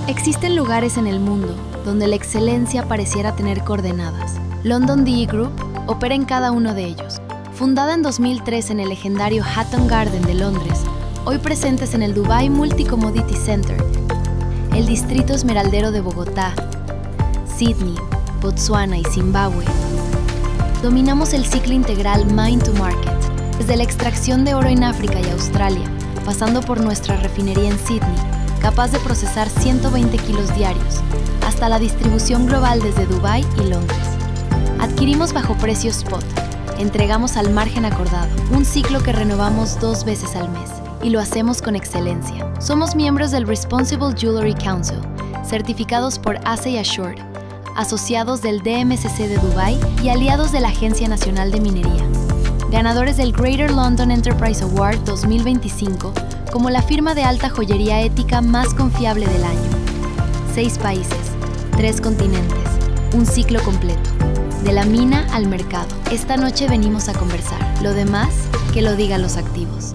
Existen lugares en el mundo donde la excelencia pareciera tener coordenadas. London DE Group opera en cada uno de ellos. Fundada en 2003 en el legendario Hatton Garden de Londres, hoy presentes en el Dubai Multi-Commodity Center, el Distrito Esmeraldero de Bogotá, Sydney, Botsuana y Zimbabue, dominamos el ciclo integral Mine to Market, desde la extracción de oro en África y Australia, pasando por nuestra refinería en Sydney, capaz de procesar 120 kilos diarios, hasta la distribución global desde Dubái y Londres. Adquirimos bajo precio spot, entregamos al margen acordado, un ciclo que renovamos 2 veces al mes, y lo hacemos con excelencia. Somos miembros del Responsible Jewelry Council, certificados por ASEI Assured, asociados del DMCC de Dubái y aliados de la Agencia Nacional de Minería. Ganadores del Greater London Enterprise Award 2025 como la firma de alta joyería ética más confiable del año. 6 países, 3 continentes, un ciclo completo. De la mina al mercado. Esta noche venimos a conversar. Lo demás, que lo digan los activos.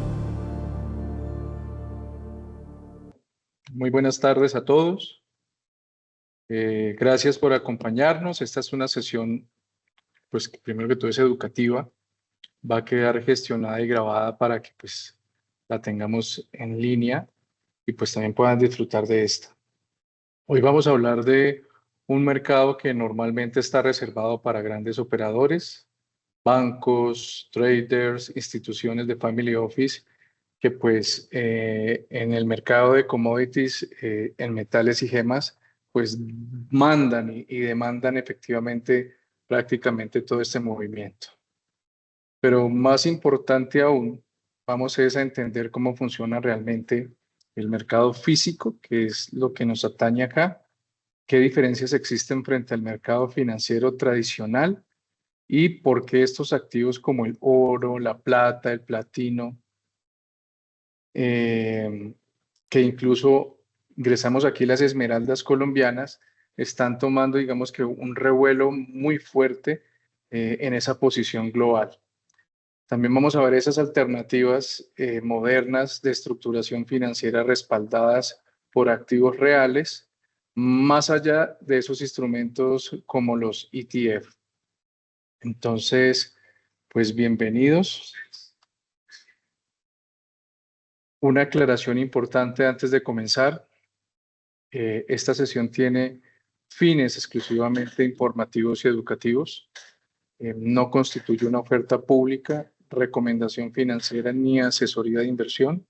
Muy buenas tardes a todos. Gracias por acompañarnos. Esta es una sesión, pues, primero que todo es educativa. Va a quedar gestionada y grabada para que, pues, la tengamos en línea y, pues, también puedan disfrutar de esta. Hoy vamos a hablar de un mercado que normalmente está reservado para grandes operadores, bancos, traders, instituciones de family office, que pues en el mercado de commodities, en metales y gemas, pues mandan y demandan efectivamente prácticamente todo este movimiento. Pero más importante aún, vamos a entender cómo funciona realmente el mercado físico, que es lo que nos atañe acá, qué diferencias existen frente al mercado financiero tradicional y por qué estos activos como el oro, la plata, el platino, que incluso ingresamos aquí las esmeraldas colombianas, están tomando, digamos que un revuelo muy fuerte en esa posición global. También vamos a ver esas alternativas modernas de estructuración financiera respaldadas por activos reales, más allá de esos instrumentos como los ETF. Entonces, pues bienvenidos. Una aclaración importante antes de comenzar. Esta sesión tiene fines exclusivamente informativos y educativos. No constituye una oferta pública, recomendación financiera ni asesoría de inversión.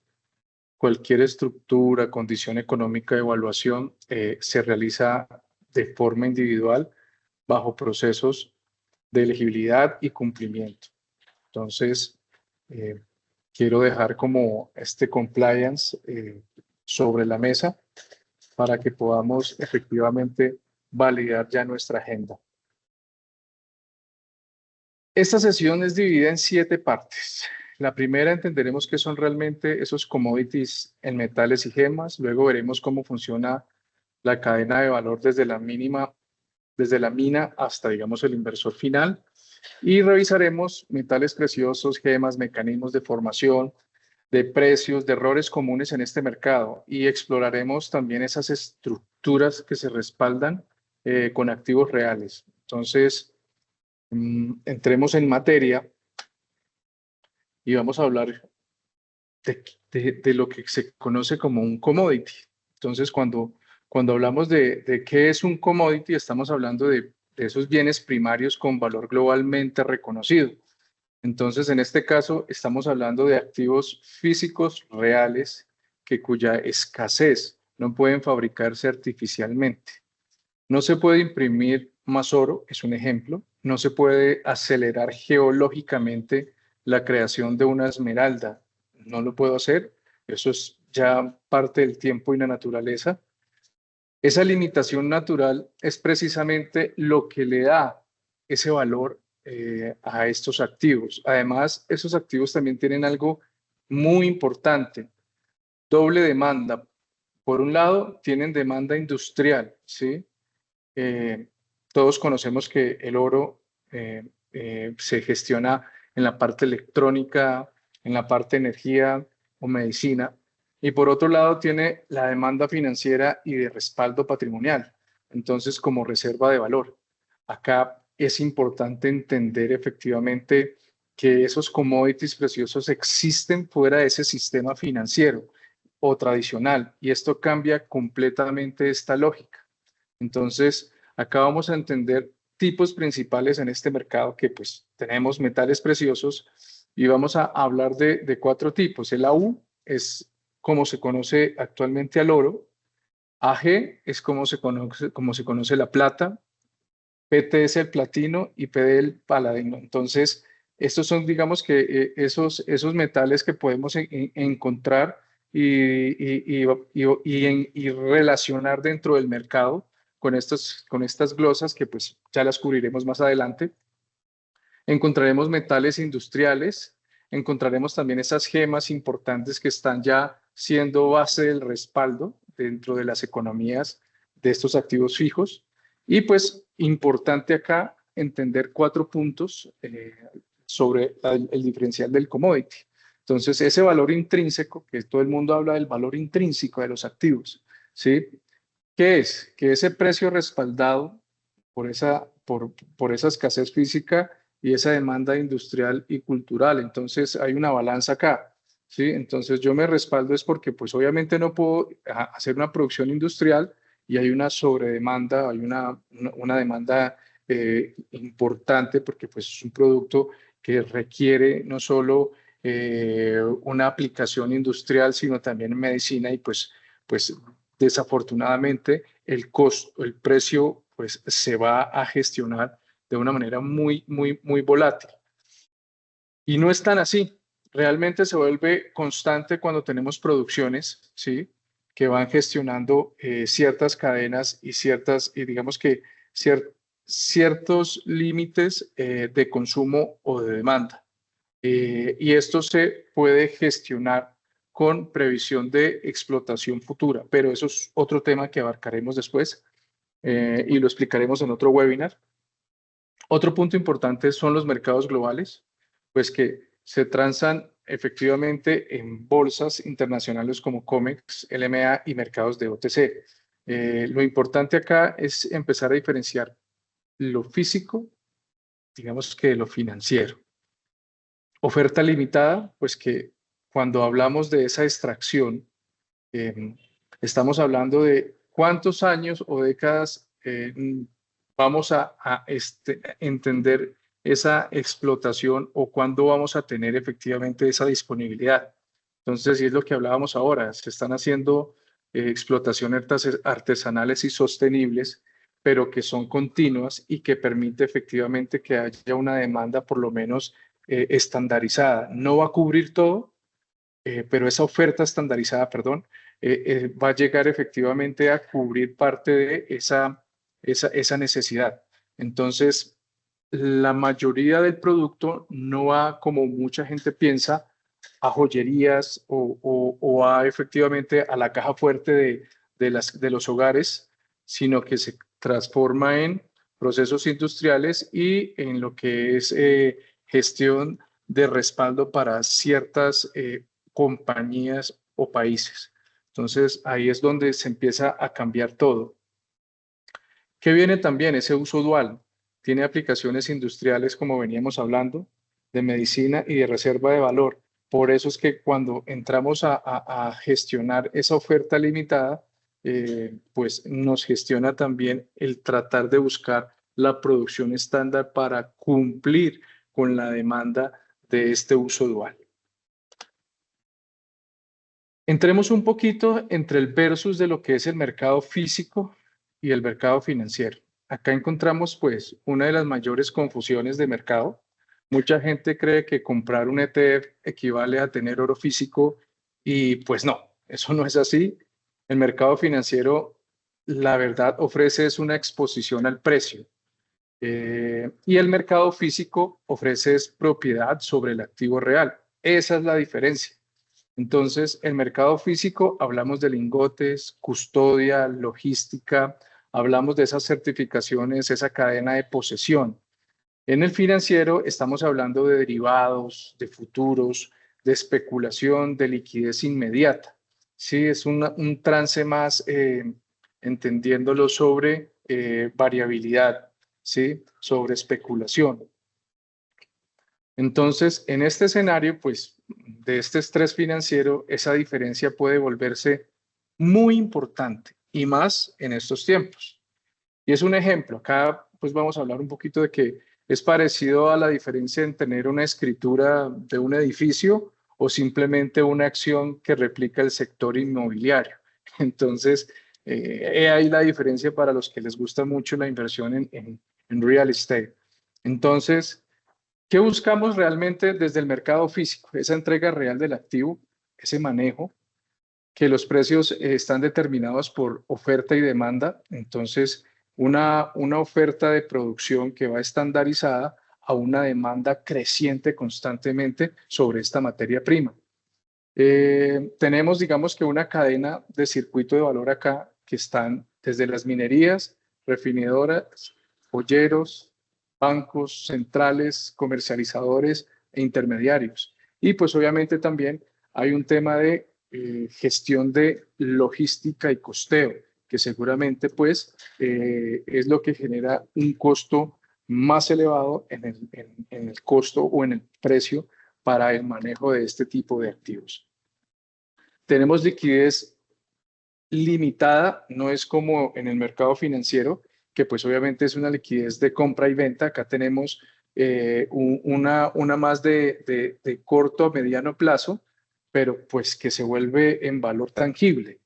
Cualquier estructura, condición económica de evaluación se realiza de forma individual bajo procesos de elegibilidad y cumplimiento. Entonces, quiero dejar como este compliance sobre la mesa para que podamos efectivamente validar ya nuestra agenda. Esta sesión es dividida en 7 partes. La primera entenderemos qué son realmente esos commodities en metales y gemas. Luego veremos cómo funciona la cadena de valor desde la mina hasta, digamos, el inversor final. Y revisaremos metales preciosos, gemas, mecanismos de formación, de precios, de errores comunes en este mercado. Y exploraremos también esas estructuras que se respaldan con activos reales. Entonces, entremos en materia y vamos a hablar de lo que se conoce como un commodity. Entonces, cuando hablamos de qué es un commodity, estamos hablando de esos bienes primarios con valor globalmente reconocido. Entonces, en este caso, estamos hablando de activos físicos reales cuya escasez no pueden fabricarse artificialmente. No se puede imprimir más oro, es un ejemplo. No se puede acelerar geológicamente la creación de una esmeralda. No lo puedo hacer. Eso es ya parte del tiempo y la naturaleza. Esa limitación natural es precisamente lo que le da ese valor a estos activos. Además, esos activos también tienen algo muy importante, doble demanda. Por un lado, tienen demanda industrial, ¿sí? Todos conocemos que el oro se gestiona en la parte electrónica, en la parte de energía o medicina, Y por otro lado tiene la demanda financiera y de respaldo patrimonial, entonces como reserva de valor. Acá es importante entender efectivamente que esos commodities preciosos existen fuera de ese sistema financiero o tradicional, y esto cambia completamente esta lógica. Entonces, acá vamos a entender tipos principales en este mercado que pues tenemos metales preciosos y vamos a hablar de cuatro tipos. El AU es como se conoce actualmente al oro, AG es como se conoce la plata, PT es el platino y PD el paladino. Entonces, estos son, digamos que esos metales que podemos encontrar y relacionar dentro del mercado con estas glosas que pues ya las cubriremos más adelante. Encontraremos metales industriales, encontraremos también esas gemas importantes que están ya siendo base del respaldo dentro de las economías de estos activos fijos. Y pues importante acá entender cuatro puntos sobre el diferencial del commodity. Entonces, ese valor intrínseco, que todo el mundo habla del valor intrínseco de los activos, ¿sí? ¿Qué es? Que ese precio respaldado por esa escasez física y esa demanda industrial y cultural. Entonces, hay una balanza acá, ¿sí? Entonces, yo me respaldo es porque, pues, obviamente no puedo hacer una producción industrial y hay una sobredemanda, hay una demanda importante porque, pues, es un producto que requiere no solo una aplicación industrial, sino también en medicina y, pues desafortunadamente el costo, el precio, pues se va a gestionar de una manera muy volátil. Y no es tan así. Realmente se vuelve constante cuando tenemos producciones, ¿sí? Que van gestionando ciertas cadenas y digamos que ciertos límites de consumo o de demanda. Y esto se puede gestionar con previsión de explotación futura, pero eso es otro tema que abarcaremos después y lo explicaremos en otro webinar. Otro punto importante son los mercados globales, pues que se transan efectivamente en bolsas internacionales como COMEX, LMA y mercados de OTC. Lo importante acá es empezar a diferenciar lo físico, digamos que lo financiero. Oferta limitada, pues que cuando hablamos de esa extracción, estamos hablando de cuántos años o décadas vamos a entender esa explotación o cuándo vamos a tener efectivamente esa disponibilidad. Entonces, y es lo que hablábamos ahora, se están haciendo explotaciones artesanales y sostenibles, pero que son continuas y que permite efectivamente que haya una demanda por lo menos estandarizada. No va a cubrir todo, pero esa oferta estandarizada, perdón, va a llegar efectivamente a cubrir parte de esa necesidad. Entonces, la mayoría del producto no va, como mucha gente piensa, a joyerías o a efectivamente a la caja fuerte de los hogares, sino que se transforma en procesos industriales y en lo que es gestión de respaldo para ciertas compañías o países. Entonces, ahí es donde se empieza a cambiar todo. ¿Qué viene también? Ese uso dual. Tiene aplicaciones industriales, como veníamos hablando, de medicina y de reserva de valor. Por eso es que cuando entramos a gestionar esa oferta limitada, pues nos gestiona también el tratar de buscar la producción estándar para cumplir con la demanda de este uso dual. Entremos un poquito entre el versus de lo que es el mercado físico y el mercado financiero. Acá encontramos pues una de las mayores confusiones de mercado. Mucha gente cree que comprar un ETF equivale a tener oro físico y pues no, eso no es así. El mercado financiero, la verdad, ofrece es una exposición al precio y el mercado físico ofrece es propiedad sobre el activo real. Esa es la diferencia. Entonces, el mercado físico, hablamos de lingotes, custodia, logística, hablamos de esas certificaciones, esa cadena de posesión. En el financiero estamos hablando de derivados, de futuros, de especulación, de liquidez inmediata, ¿sí? Es un trance más entendiéndolo sobre variabilidad, ¿sí? Sobre especulación. Entonces, en este escenario, pues, de este estrés financiero, esa diferencia puede volverse muy importante y más en estos tiempos. Y es un ejemplo. Acá, pues, vamos a hablar un poquito de que es parecido a la diferencia en tener una escritura de un edificio o simplemente una acción que replica el sector inmobiliario. Entonces, he ahí la diferencia para los que les gusta mucho la inversión en real estate. Entonces, ¿qué buscamos realmente desde el mercado físico? Esa entrega real del activo, ese manejo, que los precios están determinados por oferta y demanda. Entonces, una oferta de producción que va estandarizada a una demanda creciente constantemente sobre esta materia prima. Tenemos, digamos que una cadena de circuito de valor acá que están desde las minerías, refinadoras, joyeros, bancos centrales, comercializadores e intermediarios. Y pues obviamente también hay un tema de gestión de logística y costeo, que seguramente pues es lo que genera un costo más elevado en el costo o en el precio para el manejo de este tipo de activos. Tenemos liquidez limitada, no es como en el mercado financiero, que pues obviamente es una liquidez de compra y venta. Acá tenemos una más de corto a mediano plazo, pero pues que se vuelve en valor tangible.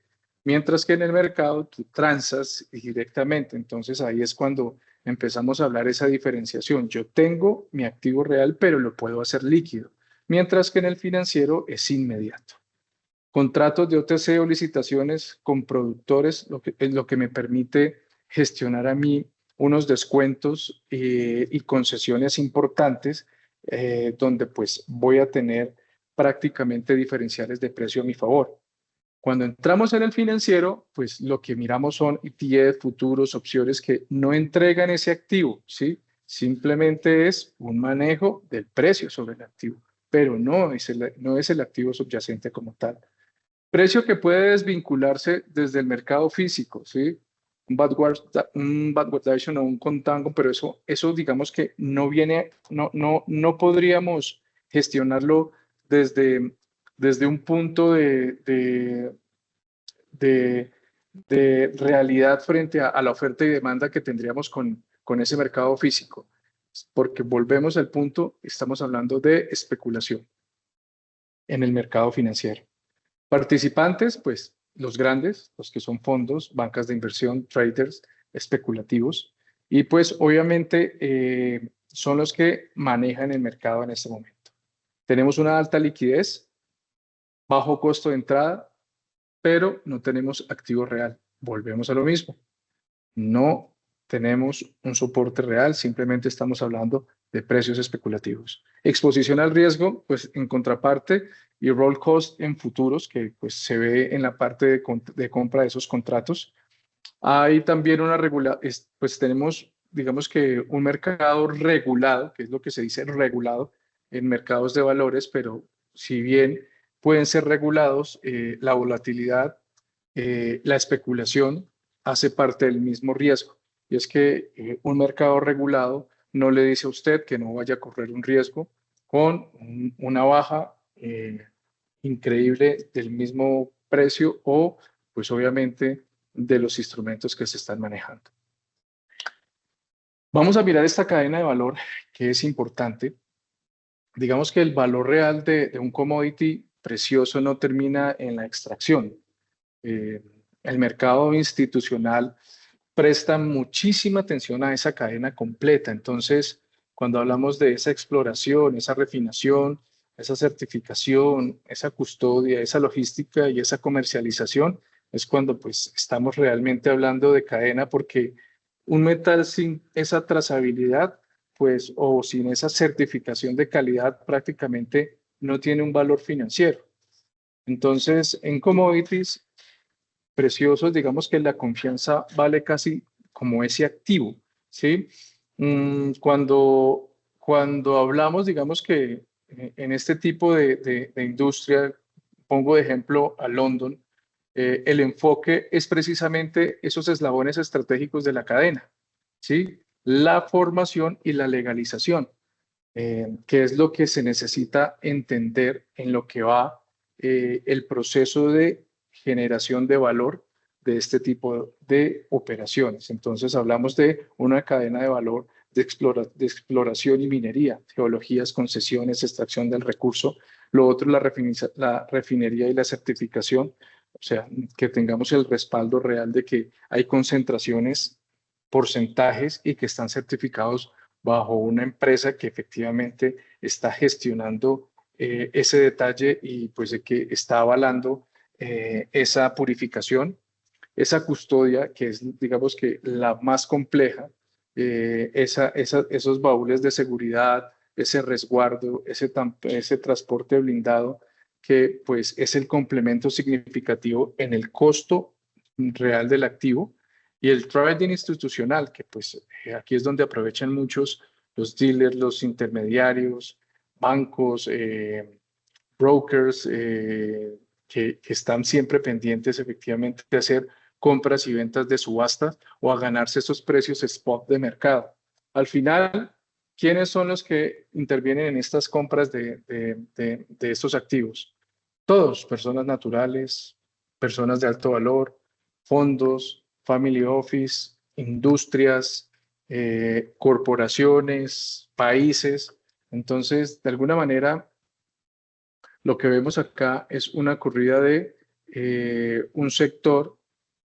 Mientras que en el mercado tú transas directamente, entonces ahí es cuando empezamos a hablar esa diferenciación. Yo tengo mi activo real, pero lo puedo hacer líquido, mientras que en el financiero es inmediato. Contratos de OTC o licitaciones con productores, es lo que me permite gestionar a mí unos descuentos y concesiones importantes, donde pues voy a tener prácticamente diferenciales de precio a mi favor. Cuando entramos en el financiero, pues lo que miramos son ETF, futuros, opciones que no entregan ese activo, ¿sí? Simplemente es un manejo del precio sobre el activo, pero no es el activo subyacente como tal. Precio que puede desvincularse desde el mercado físico, ¿sí? Un backwardation o un contango, pero eso digamos que no viene, no podríamos gestionarlo desde un punto de, de realidad frente a la oferta y demanda que tendríamos con ese mercado físico. Porque volvemos al punto, estamos hablando de especulación en el mercado financiero. Participantes, pues los grandes, los que son fondos, bancas de inversión, traders, especulativos, y pues obviamente son los que manejan el mercado en este momento. Tenemos una alta liquidez, bajo costo de entrada, pero no tenemos activo real. Volvemos a lo mismo. No tenemos un soporte real, simplemente estamos hablando de precios especulativos. Exposición al riesgo, pues en contraparte, y roll cost en futuros, que pues se ve en la parte de compra de esos contratos. Hay también pues tenemos, digamos que un mercado regulado, que es lo que se dice regulado en mercados de valores, pero si bien pueden ser regulados, la volatilidad, la especulación hace parte del mismo riesgo. Y es que un mercado regulado no le dice a usted que no vaya a correr un riesgo con una baja increíble del mismo precio o, pues obviamente, de los instrumentos que se están manejando. Vamos a mirar esta cadena de valor que es importante. Digamos que el valor real de un commodity precioso no termina en la extracción. El mercado institucional presta muchísima atención a esa cadena completa. Entonces, cuando hablamos de esa exploración, esa refinación, esa certificación, esa custodia, esa logística y esa comercialización, es cuando pues estamos realmente hablando de cadena, porque un metal sin esa trazabilidad, pues, o sin esa certificación de calidad, prácticamente no tiene un valor financiero. Entonces, en commodities preciosos, digamos que la confianza vale casi como ese activo, ¿sí? Cuando hablamos, digamos que en este tipo de industria, pongo de ejemplo a London, el enfoque es precisamente esos eslabones estratégicos de la cadena, ¿sí? La formación y la legalización, que es lo que se necesita entender en lo que va el proceso de generación de valor de este tipo de operaciones. Entonces hablamos de una cadena de valor de exploración y minería, geologías, concesiones, extracción del recurso. Lo otro es la refinería y la certificación, o sea, que tengamos el respaldo real de que hay concentraciones, porcentajes y que están certificados bajo una empresa que efectivamente está gestionando ese detalle y pues de que está avalando esa purificación, esa custodia, que es, digamos que la más compleja, esos baúles de seguridad, ese resguardo, ese transporte blindado, que pues es el complemento significativo en el costo real del activo, y el trading institucional, que pues aquí es donde aprovechan muchos los dealers, los intermediarios, bancos, brokers, que están siempre pendientes efectivamente de hacer compras y ventas de subastas o a ganarse esos precios spot de mercado. Al final, ¿quiénes son los que intervienen en estas compras de estos activos? Todos, personas naturales, personas de alto valor, fondos, family office, industrias, corporaciones, países. Entonces, de alguna manera, lo que vemos acá es una corrida de un sector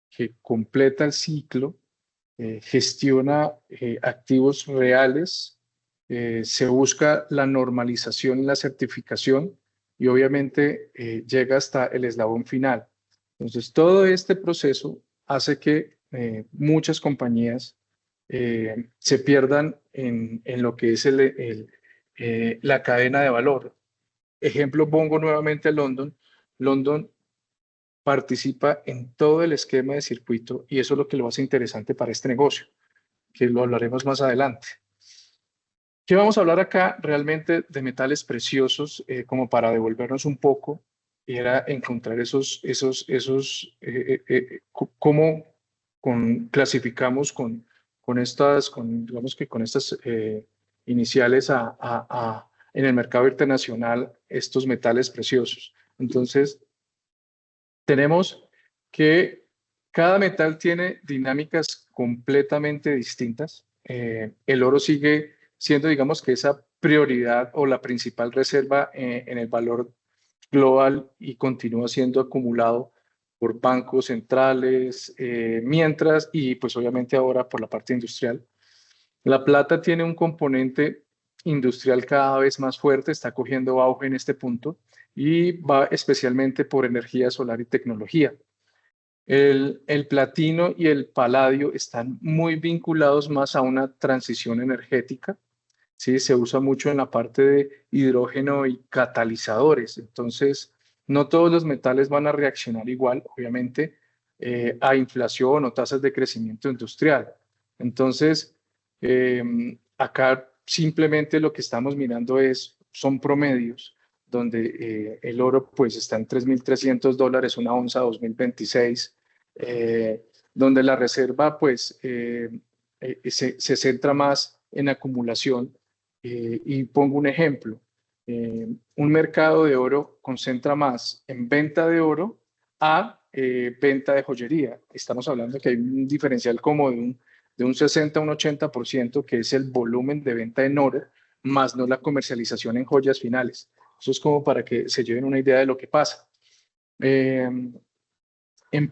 que completa el ciclo, gestiona activos reales, se busca la normalización y la certificación y obviamente llega hasta el eslabón final. Entonces, todo este proceso hace que muchas compañías se pierdan en lo que es la cadena de valor. Ejemplo, pongo nuevamente a London. London participa en todo el esquema de circuito y eso es lo que lo hace interesante para este negocio, que lo hablaremos más adelante. ¿Qué vamos a hablar acá realmente de metales preciosos, como para devolvernos un poco? Era encontrar cómo clasificamos digamos que con estas iniciales en el mercado internacional estos metales preciosos. Entonces, tenemos que cada metal tiene dinámicas completamente distintas. El oro sigue siendo, digamos, que esa prioridad o la principal reserva en el valor global y continúa siendo acumulado por bancos centrales, mientras, y pues obviamente ahora por la parte industrial. La plata tiene un componente industrial cada vez más fuerte, está cogiendo auge en este punto y va especialmente por energía solar y tecnología. El platino y el paladio están muy vinculados más a una transición energética, ¿sí? Se usa mucho en la parte de hidrógeno y catalizadores. Entonces, no todos los metales van a reaccionar igual, obviamente, a inflación o tasas de crecimiento industrial. Entonces, acá simplemente lo que estamos mirando son promedios, donde el oro pues está en $3.300 una onza 2026, donde la reserva pues se centra más en acumulación. Y pongo un ejemplo, un mercado de oro concentra más en venta de oro a venta de joyería. Estamos hablando que hay un diferencial como de un 60 a un 80%, que es el volumen de venta en oro, más no la comercialización en joyas finales. Eso es como para que se lleven una idea de lo que pasa. En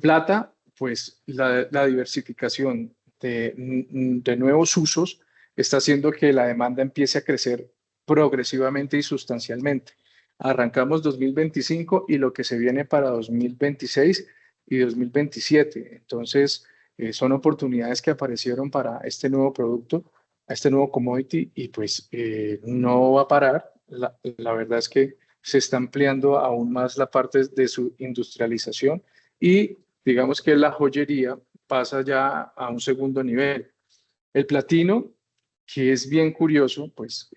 plata, pues la diversificación de nuevos usos está haciendo que la demanda empiece a crecer progresivamente y sustancialmente. Arrancamos 2025 y lo que se viene para 2026 y 2027. Entonces, son oportunidades que aparecieron para este nuevo producto, este nuevo commodity, y pues no va a parar. La verdad es que se está ampliando aún más la parte de su industrialización y digamos que la joyería pasa ya a un segundo nivel. El platino, que es bien curioso, pues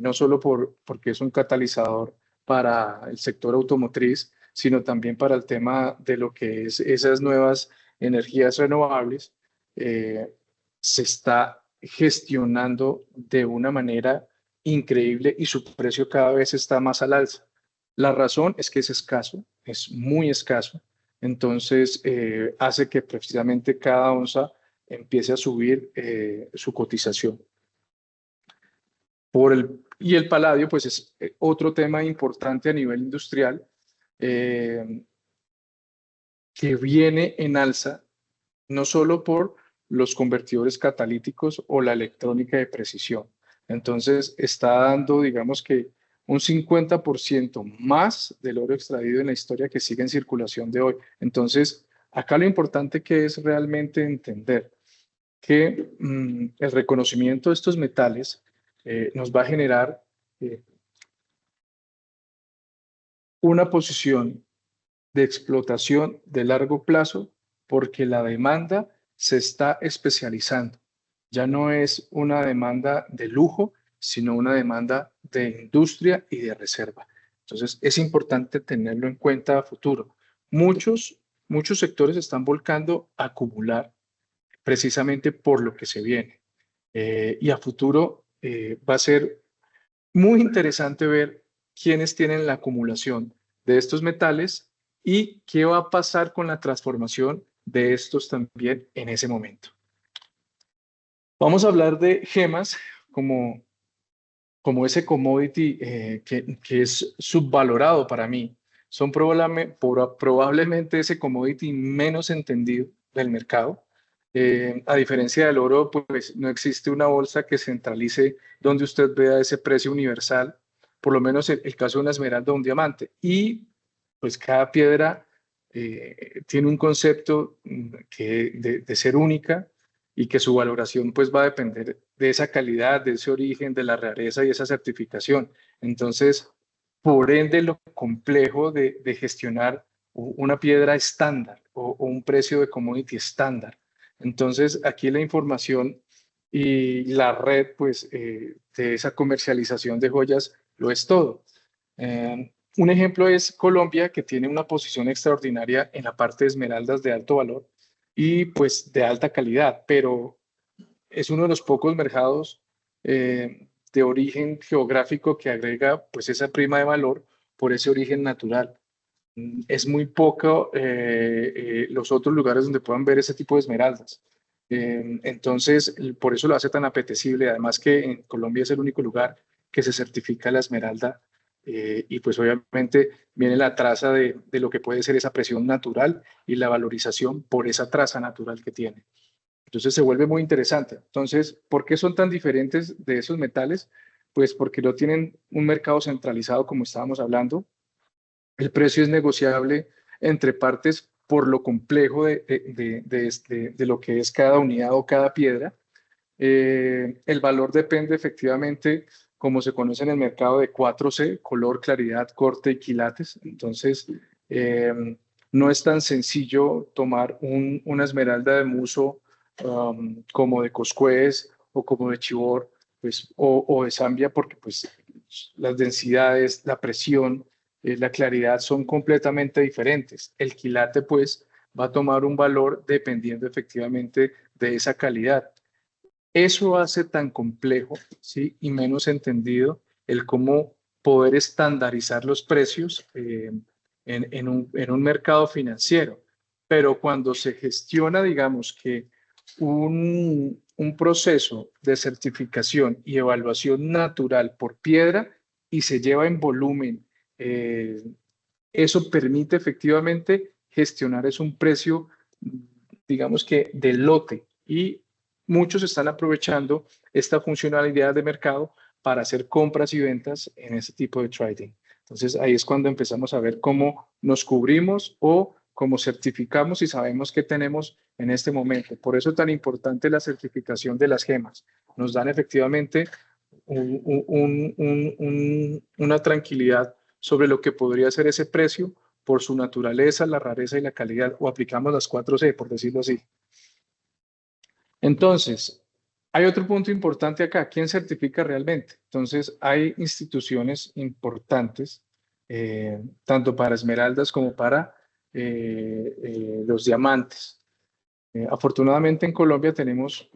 no solo porque es un catalizador para el sector automotriz, sino también para el tema de lo que es esas nuevas energías renovables, se está gestionando de una manera increíble y su precio cada vez está más al alza. La razón es que es escaso, es muy escaso, entonces hace que precisamente cada onza empiece a subir su cotización. Y el paladio, pues es otro tema importante a nivel industrial que viene en alza, no solo por los convertidores catalíticos o la electrónica de precisión. Entonces, está dando, digamos que, un 50% más del oro extraído en la historia que sigue en circulación de hoy. Entonces, acá lo importante que es realmente entender que el reconocimiento de estos metales nos va a generar una posición de explotación de largo plazo porque la demanda se está especializando. Ya no es una demanda de lujo, sino una demanda de industria y de reserva. Entonces, es importante tenerlo en cuenta a futuro. Muchos sectores están volcando a acumular precisamente por lo que se viene. Y a futuro va a ser muy interesante ver quiénes tienen la acumulación de estos metales y qué va a pasar con la transformación de estos también en ese momento. Vamos a hablar de gemas como, como ese commodity que es subvalorado para mí. Son probablemente ese commodity menos entendido del mercado. A diferencia del oro, pues no existe una bolsa que centralice donde usted vea ese precio universal, por lo menos el caso de una esmeralda o un diamante. Y pues cada piedra tiene un concepto de ser única y que su valoración pues va a depender de esa calidad, de ese origen, de la rareza y esa certificación. Entonces, por ende, lo complejo de gestionar una piedra estándar o un precio de commodity estándar. Entonces, aquí la información y la red pues de esa comercialización de joyas lo es todo. Un ejemplo es Colombia, que tiene una posición extraordinaria en la parte de esmeraldas de alto valor y pues de alta calidad, pero es uno de los pocos mercados de origen geográfico que agrega pues esa prima de valor por ese origen natural. Es muy poco los otros lugares donde puedan ver ese tipo de esmeraldas. Entonces, por eso lo hace tan apetecible. Además que en Colombia es el único lugar que se certifica la esmeralda y pues obviamente viene la traza de lo que puede ser esa presión natural y la valorización por esa traza natural que tiene. Entonces se vuelve muy interesante. Entonces, ¿por qué son tan diferentes de esos metales? Pues porque no tienen un mercado centralizado como estábamos hablando. El precio es negociable entre partes por lo complejo de lo que es cada unidad o cada piedra. El valor depende efectivamente, como se conoce en el mercado, de 4C: color, claridad, corte y quilates. Entonces, no es tan sencillo tomar una esmeralda de muso como de Coscuez o como de Chivor pues, o de Zambia, porque pues, las densidades, la presión, la claridad son completamente diferentes. El quilate pues va a tomar un valor dependiendo efectivamente de esa calidad. Eso hace tan complejo, ¿sí? Y menos entendido el cómo poder estandarizar los precios en un mercado financiero. Pero cuando se gestiona, digamos que un proceso de certificación y evaluación natural por piedra y se lleva en volumen, eso permite efectivamente gestionar es un precio, digamos que de lote, y muchos están aprovechando esta funcionalidad de mercado para hacer compras y ventas en ese tipo de trading. Entonces ahí es cuando empezamos a ver cómo nos cubrimos o cómo certificamos y sabemos qué tenemos en este momento. Por eso es tan importante la certificación de las gemas. Nos dan efectivamente una tranquilidad sobre lo que podría ser ese precio por su naturaleza, la rareza y la calidad, o aplicamos las 4C, por decirlo así. Entonces, hay otro punto importante acá: ¿quién certifica realmente? Entonces, hay instituciones importantes tanto para esmeraldas como para los diamantes. Afortunadamente en Colombia tenemos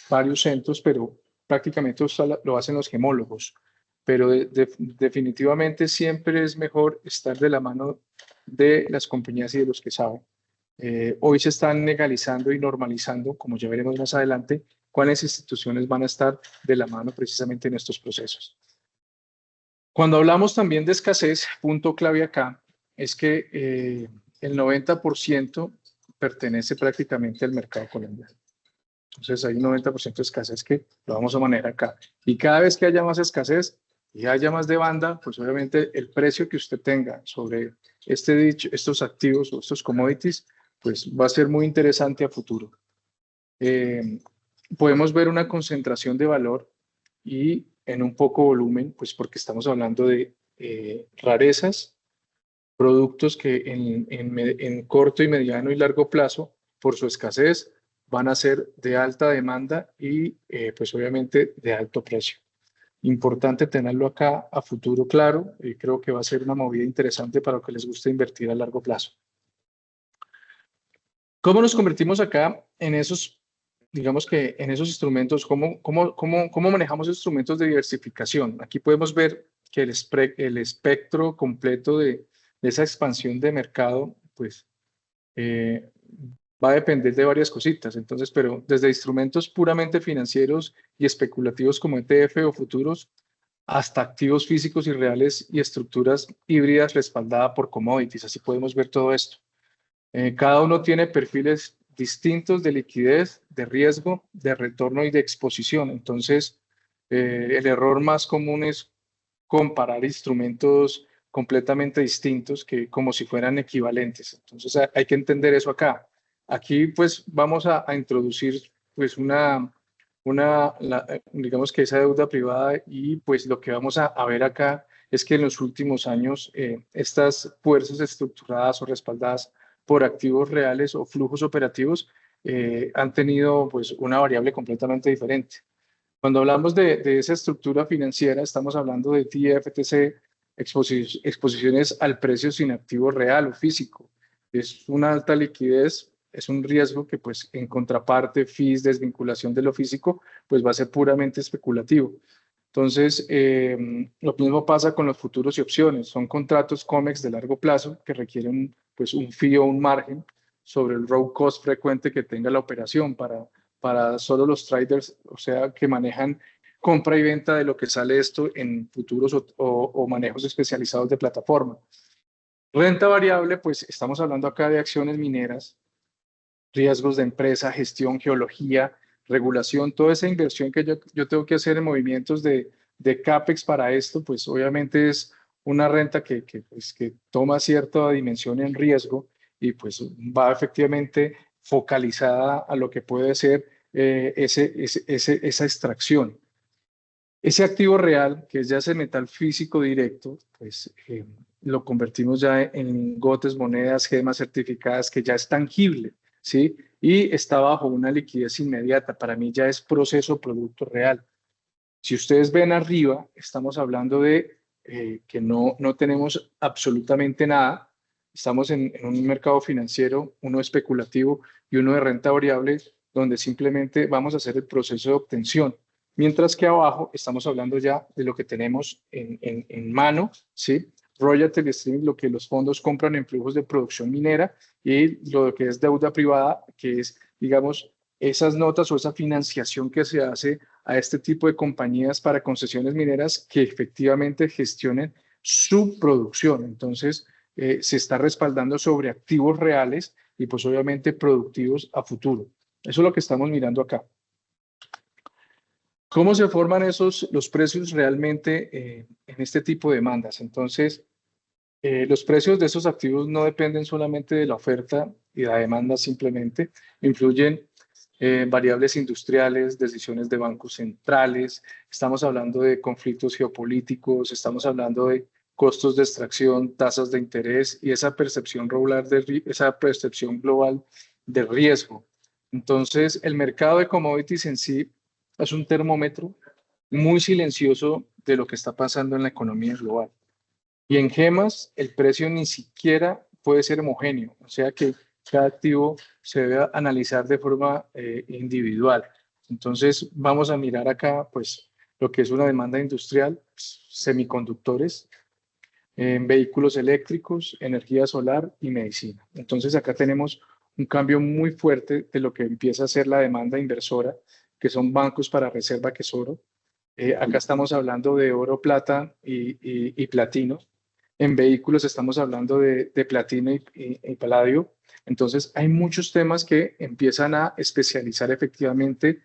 varios centros, pero prácticamente lo hacen los gemólogos. Pero definitivamente siempre es mejor estar de la mano de las compañías y de los que saben. Hoy se están legalizando y normalizando, como ya veremos más adelante, cuáles instituciones van a estar de la mano precisamente en estos procesos. Cuando hablamos también de escasez, punto clave acá, es que el 90% pertenece prácticamente al mercado colombiano. Entonces hay un 90% de escasez que lo vamos a manejar acá. Y cada vez que haya más escasez y haya más demanda, pues obviamente el precio que usted tenga sobre estos activos o estos commodities, pues va a ser muy interesante a futuro. Podemos ver una concentración de valor y en un poco volumen, pues porque estamos hablando de rarezas, productos que en corto y mediano y largo plazo, por su escasez, van a ser de alta demanda y pues obviamente de alto precio. Importante tenerlo acá a futuro claro y creo que va a ser una movida interesante para los que les gusta invertir a largo plazo. ¿Cómo nos convertimos acá en esos, digamos que en esos instrumentos? ¿Cómo manejamos instrumentos de diversificación? Aquí podemos ver que el espectro completo de esa expansión de mercado, pues va a depender de varias cositas. Entonces, pero desde instrumentos puramente financieros y especulativos como ETF o futuros, hasta activos físicos y reales y estructuras híbridas respaldadas por commodities. Así podemos ver todo esto. Cada uno tiene perfiles distintos de liquidez, de riesgo, de retorno y de exposición. Entonces, el error más común es comparar instrumentos completamente distintos que como si fueran equivalentes. Entonces, hay que entender eso acá. Aquí, pues, vamos a introducir, pues, digamos que esa deuda privada y, pues, lo que vamos a ver acá es que en los últimos años estas fuerzas estructuradas o respaldadas por activos reales o flujos operativos han tenido pues una variable completamente diferente. Cuando hablamos de esa estructura financiera, estamos hablando de TFTC, exposiciones al precio sin activo real o físico. Es una alta liquidez, es un riesgo que pues en contraparte, fees, desvinculación de lo físico, pues va a ser puramente especulativo. Entonces, lo mismo pasa con los futuros y opciones. Son contratos COMEX de largo plazo que requieren pues, un fee o un margen sobre el raw cost frecuente que tenga la operación para solo los traders, o sea, que manejan compra y venta de lo que sale esto en futuros o manejos especializados de plataforma. Renta variable, pues estamos hablando acá de acciones mineras, riesgos de empresa, gestión, geología, regulación, toda esa inversión que yo tengo que hacer en movimientos de CAPEX para esto, pues obviamente es una renta pues, que toma cierta dimensión en riesgo y pues va efectivamente focalizada a lo que puede ser esa extracción. Ese activo real, que es ya ese metal físico directo, pues lo convertimos ya en lingotes, monedas, gemas certificadas, que ya es tangible, ¿sí? Y está bajo una liquidez inmediata. Para mí ya es proceso producto real. Si ustedes ven arriba, estamos hablando de que no tenemos absolutamente nada. Estamos en un mercado financiero, uno especulativo y uno de renta variable, donde simplemente vamos a hacer el proceso de obtención. Mientras que abajo estamos hablando ya de lo que tenemos en mano, ¿sí? Royalty stream, lo que los fondos compran en flujos de producción minera y lo que es deuda privada, que es, digamos, esas notas o esa financiación que se hace a este tipo de compañías para concesiones mineras que efectivamente gestionen su producción. Entonces, se está respaldando sobre activos reales y pues obviamente productivos a futuro. Eso es lo que estamos mirando acá. ¿Cómo se forman los precios realmente en este tipo de demandas? Entonces, los precios de esos activos no dependen solamente de la oferta y la demanda simplemente, influyen variables industriales, decisiones de bancos centrales, estamos hablando de conflictos geopolíticos, estamos hablando de costos de extracción, tasas de interés y esa percepción global de riesgo. Entonces, el mercado de commodities en sí es un termómetro muy silencioso de lo que está pasando en la economía global. Y en gemas, el precio ni siquiera puede ser homogéneo, o sea que cada activo se debe analizar de forma individual. Entonces, vamos a mirar acá, pues, lo que es una demanda industrial, pues, semiconductores, en vehículos eléctricos, energía solar y medicina. Entonces, acá tenemos un cambio muy fuerte de lo que empieza a ser la demanda inversora, que son bancos para reserva, que es oro. Acá estamos hablando de oro, plata y platino. En vehículos estamos hablando de platino y paladio. Entonces, hay muchos temas que empiezan a especializar efectivamente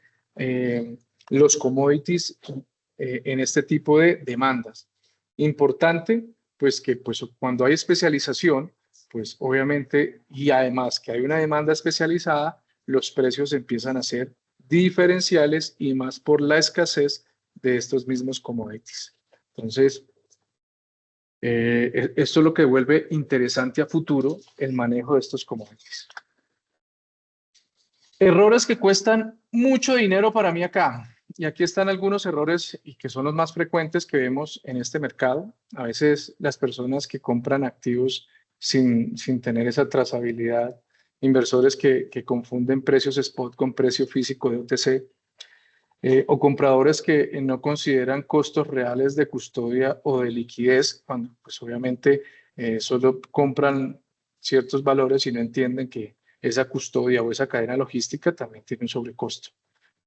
los commodities en este tipo de demandas. Importante, pues que pues, cuando hay especialización, pues obviamente, y además que hay una demanda especializada, los precios empiezan a ser diferenciales y más por la escasez de estos mismos commodities. Entonces, esto es lo que vuelve interesante a futuro el manejo de estos commodities. Errores que cuestan mucho dinero para mí acá. Y aquí están algunos errores y que son los más frecuentes que vemos en este mercado. A veces las personas que compran activos sin tener esa trazabilidad, inversores que confunden precios spot con precio físico de OTC, o compradores que no consideran costos reales de custodia o de liquidez, cuando pues obviamente solo compran ciertos valores y no entienden que esa custodia o esa cadena logística también tiene un sobrecosto.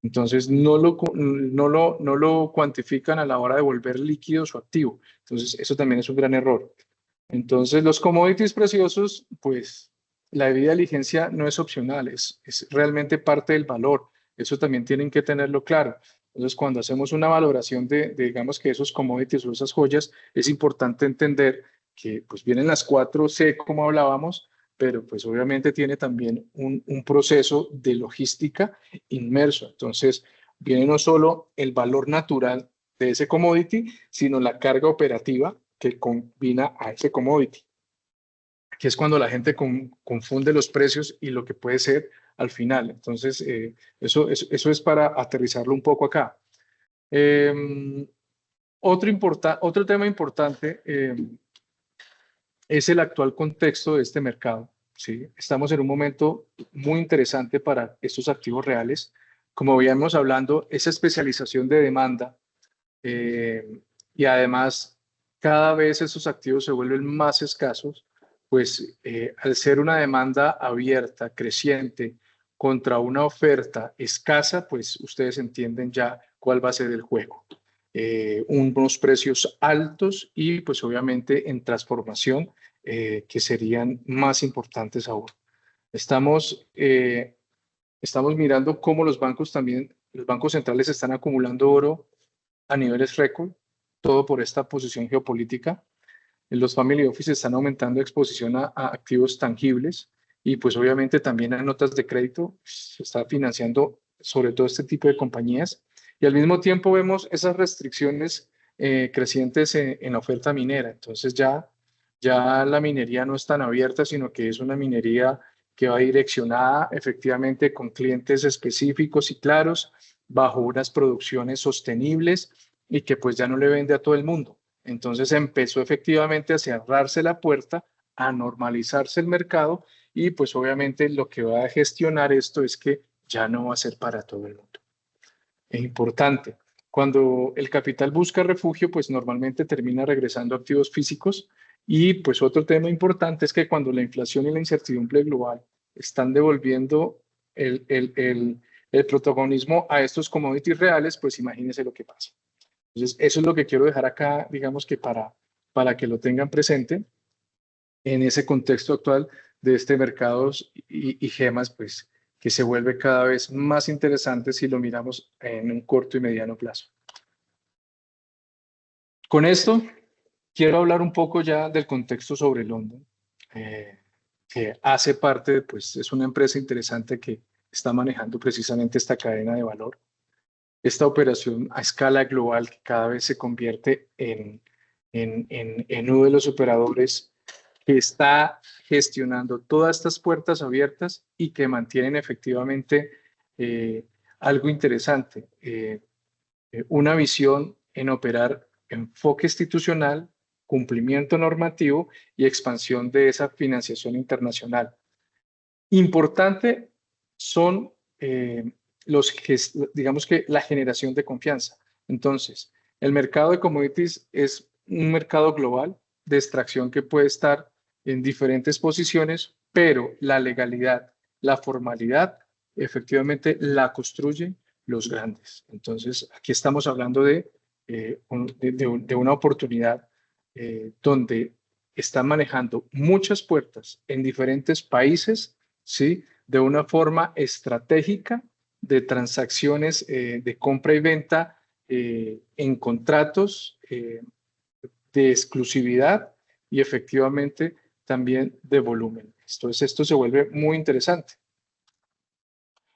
Entonces no lo cuantifican a la hora de volver líquido su activo. Entonces eso también es un gran error. Entonces los commodities preciosos, pues la debida diligencia no es opcional, es realmente parte del valor. Eso también tienen que tenerlo claro. Entonces, cuando hacemos una valoración digamos que esos commodities o esas joyas, es importante entender que pues vienen las 4C, como hablábamos, pero pues obviamente tiene también un proceso de logística inmerso. Entonces, viene no solo el valor natural de ese commodity, sino la carga operativa que combina a ese commodity, que es cuando la gente confunde los precios y lo que puede ser al final. Entonces, eso es para aterrizarlo un poco acá. Otro tema importante es el actual contexto de este mercado. ¿Sí? Estamos en un momento muy interesante para estos activos reales. Como veíamos hablando, esa especialización de demanda y además cada vez esos activos se vuelven más escasos, pues al ser una demanda abierta, creciente, contra una oferta escasa, pues ustedes entienden ya cuál va a ser el juego. Unos precios altos y pues obviamente en transformación que serían más importantes aún. Estamos mirando cómo los bancos también, los bancos centrales están acumulando oro a niveles récord, todo por esta posición geopolítica. Los family office están aumentando exposición a activos tangibles y pues obviamente también a notas de crédito. Se está financiando sobre todo este tipo de compañías y al mismo tiempo vemos esas restricciones crecientes en la oferta minera. Entonces ya la minería no es tan abierta, sino que es una minería que va direccionada efectivamente con clientes específicos y claros, bajo unas producciones sostenibles y que pues ya no le vende a todo el mundo. Entonces empezó efectivamente a cerrarse la puerta, a normalizarse el mercado y pues obviamente lo que va a gestionar esto es que ya no va a ser para todo el mundo. Es importante. Cuando el capital busca refugio, pues normalmente termina regresando a activos físicos y pues otro tema importante es que cuando la inflación y la incertidumbre global están devolviendo el protagonismo a estos commodities reales, pues imagínense lo que pasa. Entonces, eso es lo que quiero dejar acá, digamos que para que lo tengan presente en ese contexto actual de este mercado y gemas, pues que se vuelve cada vez más interesante si lo miramos en un corto y mediano plazo. Con esto, quiero hablar un poco ya del contexto sobre London, que hace parte, pues es una empresa interesante que está manejando precisamente esta cadena de valor, esta operación a escala global que cada vez se convierte en uno de los operadores que está gestionando todas estas puertas abiertas y que mantienen efectivamente algo interesante, una visión en operar enfoque institucional cumplimiento normativo y expansión de esa financiación internacional. Importante son digamos que la generación de confianza. Entonces, el mercado de commodities es un mercado global de extracción que puede estar en diferentes posiciones, pero la legalidad, la formalidad, efectivamente la construyen los grandes. Entonces, aquí estamos hablando de una oportunidad donde están manejando muchas puertas en diferentes países, ¿sí? De una forma estratégica de transacciones de compra y venta en contratos de exclusividad y efectivamente también de volumen. Entonces, esto se vuelve muy interesante.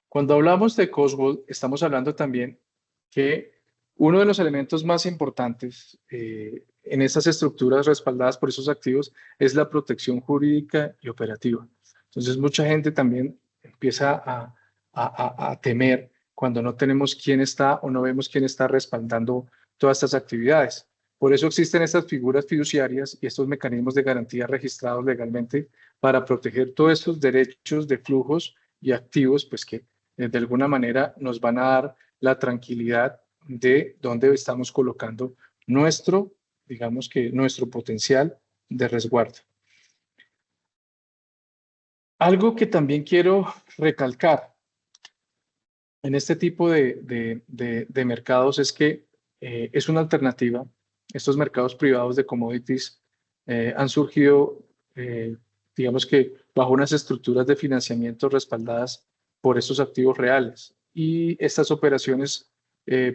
Cuando hablamos de Cotswold, estamos hablando también que uno de los elementos más importantes en estas estructuras respaldadas por esos activos es la protección jurídica y operativa. Entonces, mucha gente también empieza a temer cuando no tenemos quién está o no vemos quién está respaldando todas estas actividades. Por eso existen estas figuras fiduciarias y estos mecanismos de garantía registrados legalmente para proteger todos estos derechos de flujos y activos, pues que de alguna manera nos van a dar la tranquilidad de dónde estamos colocando digamos que nuestro potencial de resguardo. Algo que también quiero recalcar en este tipo de mercados es que es una alternativa. Estos mercados privados de commodities han surgido, digamos que bajo unas estructuras de financiamiento respaldadas por estos activos reales. Y estas operaciones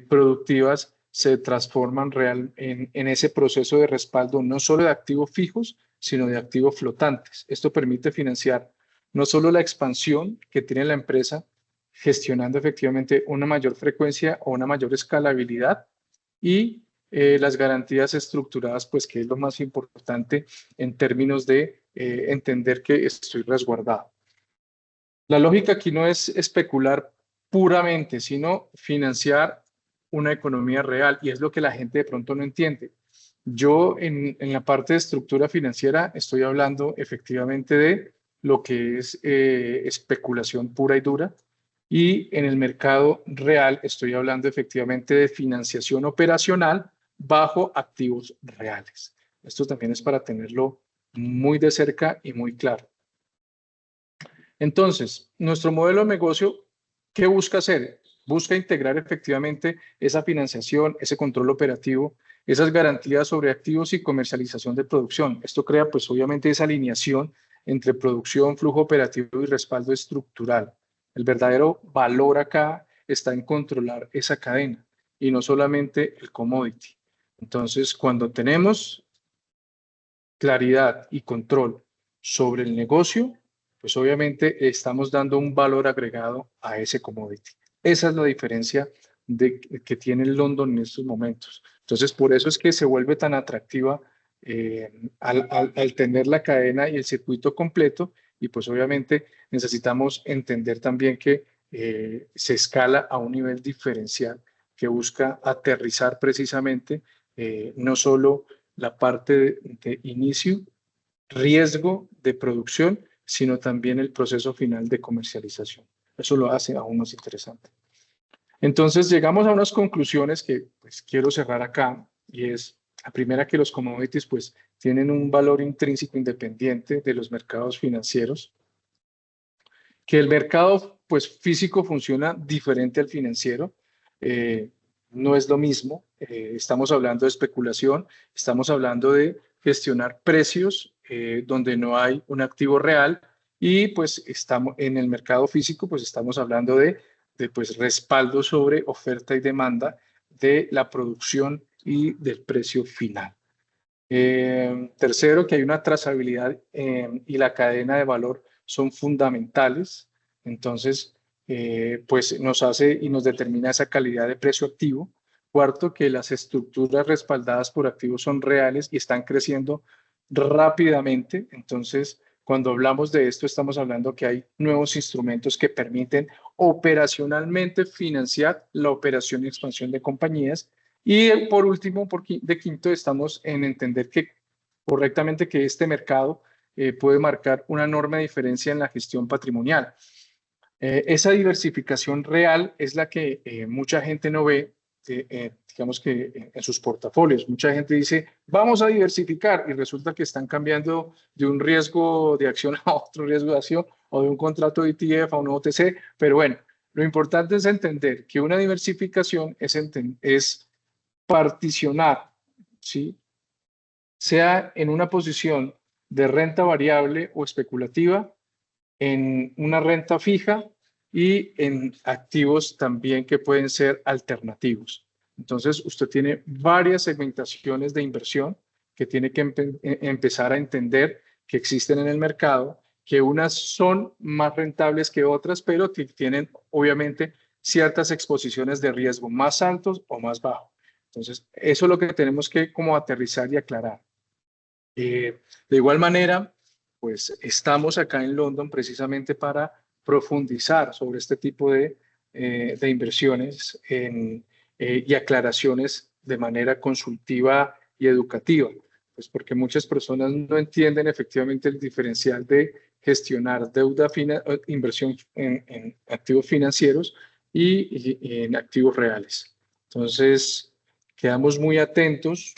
productivas se transforman en ese proceso de respaldo no solo de activos fijos, sino de activos flotantes. Esto permite financiar no solo la expansión que tiene la empresa, gestionando efectivamente una mayor frecuencia o una mayor escalabilidad y las garantías estructuradas, pues que es lo más importante en términos de entender que estoy resguardado. La lógica aquí no es especular puramente, sino financiar una economía real y es lo que la gente de pronto no entiende. Yo en la parte de estructura financiera estoy hablando efectivamente de lo que es especulación pura y dura y en el mercado real estoy hablando efectivamente de financiación operacional bajo activos reales. Esto también es para tenerlo muy de cerca y muy claro. Entonces, nuestro modelo de negocio, ¿qué busca hacer? Busca integrar efectivamente esa financiación, ese control operativo, esas garantías sobre activos y comercialización de producción. Esto crea, pues, obviamente, esa alineación entre producción, flujo operativo y respaldo estructural. El verdadero valor acá está en controlar esa cadena y no solamente el commodity. Entonces, cuando tenemos claridad y control sobre el negocio, pues obviamente estamos dando un valor agregado a ese commodity. Esa es la diferencia que tiene el London en estos momentos. Entonces, por eso es que se vuelve tan atractiva al tener la cadena y el circuito completo y pues obviamente necesitamos entender también que se escala a un nivel diferencial que busca aterrizar precisamente no solo la parte de inicio, riesgo de producción, sino también el proceso final de comercialización. Eso lo hace aún más interesante. Entonces, llegamos a unas conclusiones que pues, quiero cerrar acá, y es, la primera, que los commodities pues, tienen un valor intrínseco independiente de los mercados financieros, que el mercado pues, físico funciona diferente al financiero, no es lo mismo, estamos hablando de especulación, estamos hablando de gestionar precios donde no hay un activo real y pues estamos en el mercado físico, pues estamos hablando de pues, respaldo sobre oferta y demanda de la producción y del precio final. Tercero, que hay una trazabilidad y la cadena de valor son fundamentales. Entonces, pues nos hace y nos determina esa calidad de precio activo. Cuarto, que las estructuras respaldadas por activos son reales y están creciendo rápidamente. Entonces, cuando hablamos de esto, estamos hablando que hay nuevos instrumentos que permiten operacionalmente financiar la operación y expansión de compañías. Y por último, de quinto, estamos en entender que correctamente que este mercado puede marcar una enorme diferencia en la gestión patrimonial. Esa diversificación real es la que mucha gente no ve, digamos que en sus portafolios. Mucha gente dice, vamos a diversificar, y resulta que están cambiando de un riesgo de acción a otro riesgo de acción, o de un contrato de ETF a un OTC, pero bueno, lo importante es entender que una diversificación es particionar, ¿sí? Sea en una posición de renta variable o especulativa, en una renta fija y en activos también que pueden ser alternativos. Entonces, usted tiene varias segmentaciones de inversión que tiene que empezar a entender que existen en el mercado, que unas son más rentables que otras, pero que tienen obviamente ciertas exposiciones de riesgo más altos o más bajos. Entonces, eso es lo que tenemos que como aterrizar y aclarar. De igual manera, pues estamos acá en London precisamente para profundizar sobre este tipo de inversiones y aclaraciones de manera consultiva y educativa, pues porque muchas personas no entienden efectivamente el diferencial de gestionar inversión en activos financieros y en activos reales. Entonces, quedamos muy atentos,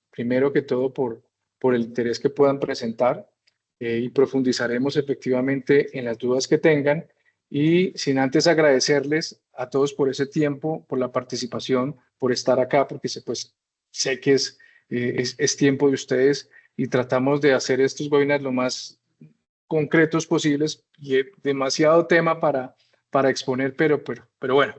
primero que todo por el interés que puedan presentar y profundizaremos efectivamente en las dudas que tengan y sin antes agradecerles a todos por ese tiempo, por la participación, por estar acá, porque pues, sé que es tiempo de ustedes y tratamos de hacer estos webinars lo más concretos posibles y demasiado tema para exponer, pero bueno,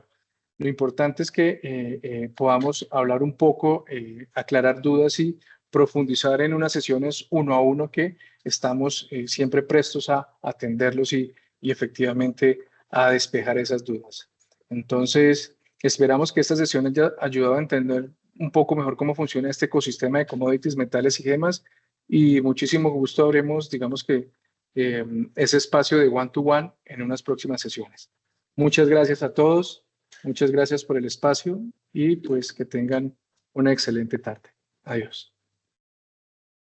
lo importante es que podamos hablar un poco, aclarar dudas y profundizar en unas sesiones uno a uno que estamos siempre prestos a atenderlos y efectivamente a despejar esas dudas. Entonces, esperamos que estas sesiones haya ayudado a entender un poco mejor cómo funciona este ecosistema de commodities, metales y gemas y muchísimo gusto habremos, digamos que, ese espacio de one-to-one en unas próximas sesiones. Muchas gracias a todos, muchas gracias por el espacio y pues que tengan una excelente tarde. Adiós.